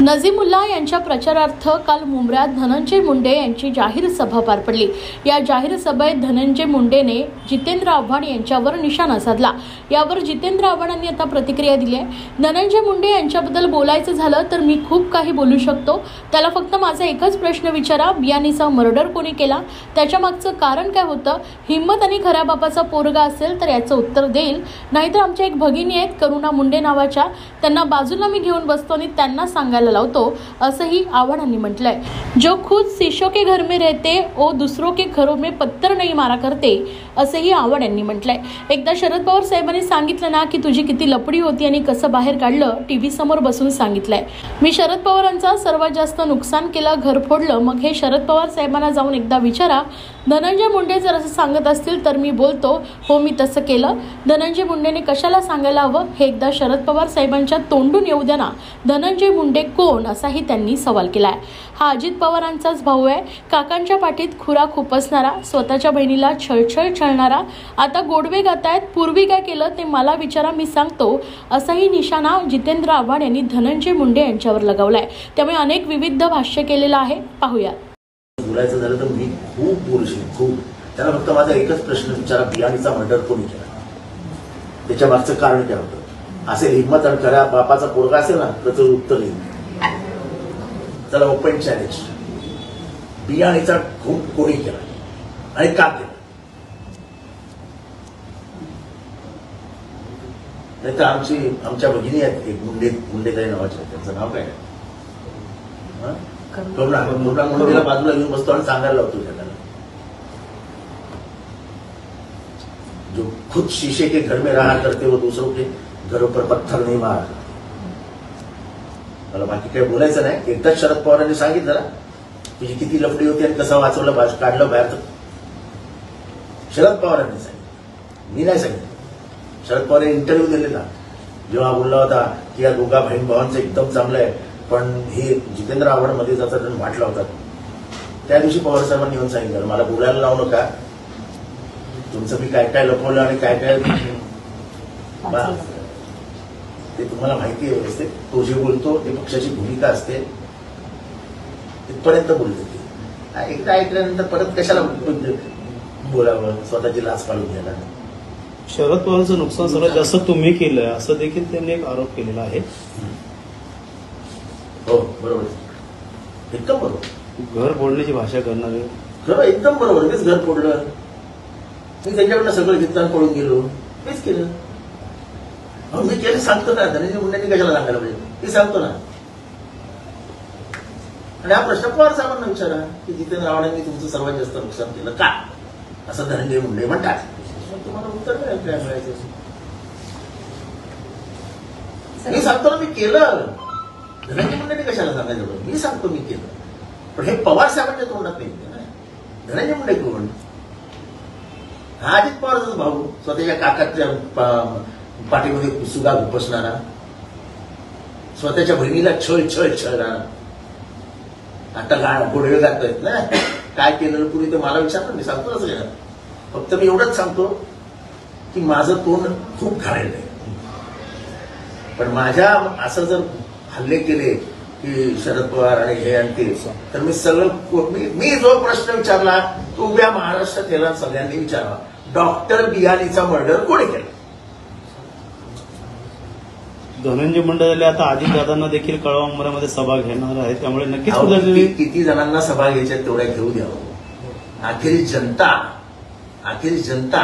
नजीमुल्ला यांच्या प्रचारार्थ काल मुंब्र्यात धनंजय मुंडे यांची जाहीर सभा पार पडली। या जाहीर सभेत धनंजय मुंडेने जितेंद्र आव्हाड यांच्यावर निशाणा साधला। यावर जितेंद्र आव्हाडांनी आता प्रतिक्रिया दिली आहे। धनंजय मुंडे यांच्याबद्दल बोलायचं झालं तर मी खूप काही बोलू शकतो, त्याला फक्त माझा एकच प्रश्न विचारा, बियाणीचा मर्डर कोणी केला, त्याच्या मागचं कारण काय होतं, हिम्मत आणि खऱ्या बापाचा पोरगा असेल तर याचं उत्तर देईल, नाहीतर आमच्या एक भगिनी आहेत करुणा मुंडे नावाच्या, त्यांना बाजूला मी घेऊन बसतो आणि त्यांना सांगायला लावतो, असंही आव्हाडांनी म्हटलंय। जो खुद शीशों के घर में रहते ओ दूसरों के घरों में पत्थर नहीं मारा करते, असंही आव्हाड यांनी म्हटलंय। एकदा शरद पवार साहेबांनी सांगितलं ना की तुझी किती लपडी होती आणि कसं बाहेर काढलं, टीव्ही समोर बसून सांगितलंय। मी शरद पवारांचा सर्वात जास्त नुकसान केलं, घर फोडलं, मग हे शरद पवार साहेबांना जाऊन एकदा विचारा। धनंजय मुंडे जर असं सांगत असतील तर मी बोलतो, हो मी तसं केलं। धनंजय मुंडेने कशाला सांगायला हवं हे एकदा शरद पवार साहेबांच्या तोंडून येऊ द्या ना। धनंजय मुंडे कोण असाही त्यांनी सवाल केलाय। हा अजित पवारांचाच भाऊ आहे, काकांच्या पाठीत खुरा खुपसणारा, स्वतःच्या बहिणीला छळछळ छळणारा, आता गोडवे गातायत, पूर्वी काय केलं ते मला विचारा, मी सांगतो, असाही निशाणा जितेंद्र आव्हाड यांनी धनंजय मुंडे यांच्यावर लगावलाय। त्यामुळे अनेक विविध भाष्य केलेलं आहे, पाहूया। बोलायचं झालं तर मी खूप बोलू शकतो, खूप। त्याला फक्त माझा एकच प्रश्न विचारा, बियाणीचा मर्डर कोणी केला, त्याच्या मागचं कारण काय होतं, असेल हिम्मत आणि खऱ्या बापाचा पोरगा असेल ना, त्याचं उत्तर येईल। चला ओपन चॅलेंज, बियाणीचा खून कोणी केला आणि का केला, नाही तर आमच्या भगिनी आहेत एक मुंडेताई नावाच्या, त्यांचं नाव काय, मुंडेला बाजूला घेऊन बसतो आणि सांगायला लावतो त्याला, जो खुद शीशे के घर में रहा करते वो दूसरों के घरों पर पत्थर नहीं मारा। मला बाकी काही बोलायचं नाही। एकदाच शरद पवारांनी सांगितलं ना तुझी किती लफडी होती आणि कसं वाचवलं, काढलं बाहेर, शरद पवारांनी सांगितलं, मी नाही सांगितलं। शरद पवार इंटरव्ह्यू दिलेला जेव्हा बोलला होता की या दोघा बहीण भावांचं एकदम चांगलं आहे, पण हे जितेंद्र आव्हाड मध्ये जाता वाटला होता, त्या दिवशी पवार साहेबांनी येऊन सांगितलं मला बोलायला लावू नका, तुमचं मी काय काय लपवलं आणि काय काय ते तुम्हाला माहिती आहे व्यवस्थित। तो जे बोलतो ते पक्षाची भूमिका असते, तिथपर्यंत बोलते ते, एकदा ऐकल्यानंतर परत कशाला बोलावं, स्वतःची लाच काढून घ्यायला। शरद पवारांचं नुकसान सर्वात जास्त तुम्ही केलंय असं देखील त्यांनी एक आरोप केलेला आहे। हो बरोबर, एकदम बरोबर। घर फोडण्याची भाषा करणारे, खरं एकदम बरोबर, मीच घर फोडलं, मी त्यांच्याकडनं सगळं घेतलं आणि पळून गेलो, मीच केलं। मी केलं सांगतो ना, धनंजय मुंडेंनी कशाला सांगायला पाहिजे, मी सांगतो ना। आणि हा प्रश्न पवार साहेबांना विचारा की जितेंद्र आव्हाडांनी तुमचं सर्वात जास्त नुकसान केलं का, असं धनंजय मुंडे म्हणतात, तुम्हाला उत्तर काय मिळायचं। मी सांगतो ना मी केलं, धनंजय मुंडेंनी कशाला सांगायचं, मी सांगतो मी केलं, पण हे पवार साहेबांच्या तोंडात नाही ना। धनंजय मुंडे कोण, हा अजित पवारचाच भाऊ, स्वतःच्या काकाच्या पाठीमध्ये सुगा खुपसणारा, स्वतःच्या बहिणीला छळ छळ छळणारा, आता गोडवे गातोयत ना, काय केलं पुढे ते मला विचारलं, मी सांगतो असं केलं, फक्त मी एवढंच सांगतो की माझं तोंड खूप घाणेरडं आहे, पण माझ्या असं जर हल्ले केले की शरद पवार आणि हे आणि ते, तर मी सगळं मी जो प्रश्न विचारला तो उभ्या महाराष्ट्रात याला सगळ्यांनी विचारावा, डॉक्टर बियाणीचा मर्डर कोणी केला। धनंजय मुंडे आता अजितदादांना देखील कळवा सभा घेणार आहे, त्यामुळे नक्कीच किती जणांना सभा घ्यायच्या तेवढ्या घेऊ द्यावं। आखिरी जनता